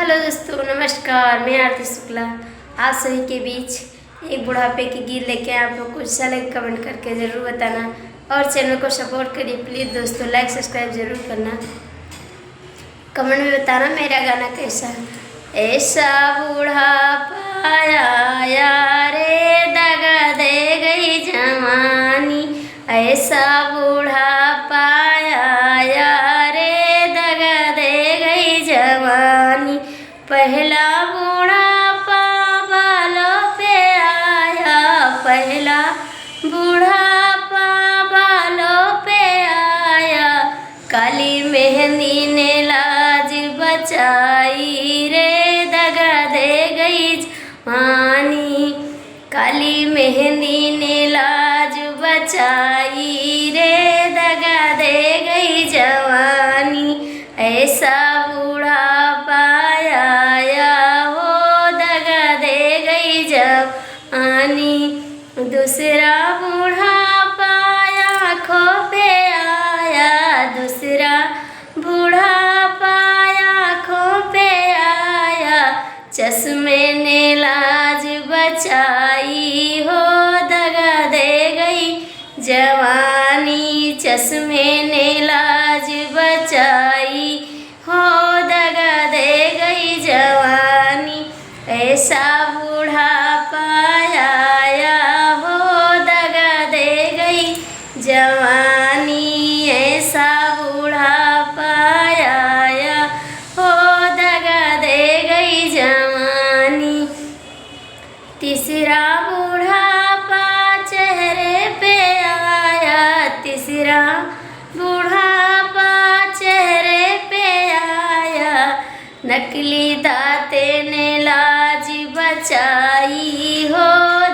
Hello दोस्तों, नमस्कार। मैं आरती शुक्ला आप सभी के बीच एक बुढ़ापे की गीत लेके आप लोग को अच्छा लगे कमेंट करके ज़रूर बताना और चैनल को सपोर्ट करिए प्लीज़ दोस्तों। लाइक सब्सक्राइब ज़रूर करना, कमेंट में बताना मेरा गाना कैसा है। ऐसा बुढ़ापा आया रे दगा दे गई जवानी, ऐसा बुढ़ापा आया रे दगा दे गई जवानी। पहला बुढ़ापा बालों पे आया, पहला बुढ़ापा बालों पे आया। काली मेहंदी ने लाज बचाई रे दगा दे गई जवानी, काली मेहंदी ने लाज बचाई रे दगा दे गई जवानी। ऐसा बुढ़ापा आया हो दगा दे गई जवानी। दूसरा बुढ़ापा आँखों पे आया, दूसरा बुढ़ापा आँखों पे आया। चश्मे ने लाज बचाई हो दगा दे गई जवानी, चश्मे ने लाज बचाई हो दगा दे गई जवानी। ऐसा बुढ़ापा आया हो दगा दे गई जवानी, ऐसा बुढ़ापा आया हो दगा दे गई जवानी। तीसरा बुढ़ापा चेहरे पे आया, तीसरा बुढ़ापा चेहरे पे आया। नकली दांते ने लाज बचाई हो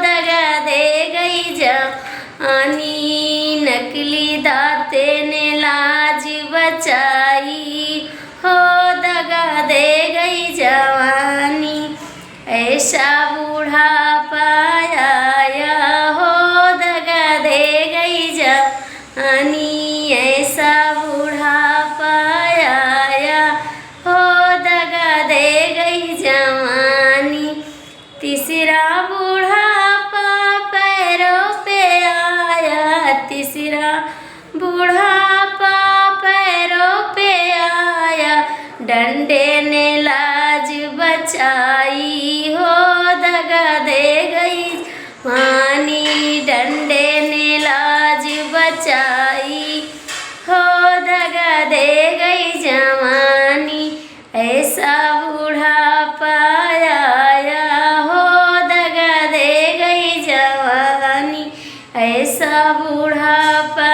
दगा दे गई जवानी, नकली दांते ने लाज बचाई हो दगा दे गई जवानी। ऐसा बुढ़ापा आया हो दगा दे गई जवानी, ऐसा बुढ़ापा आया हो दगा दे गई जवानी। तीसरा बुढ़ापा पैरों पे आया, तीसरा बुढ़ापा पैरों पे आया। डंडे ने लाज बचाई हो दगा दे गई जवानी, डंडे ने लाज बचाई हो दगा दे गई जवानी। ऐसा बुढ़ापा आया हो दगा दे गई जवानी, ऐसा बुढ़ापा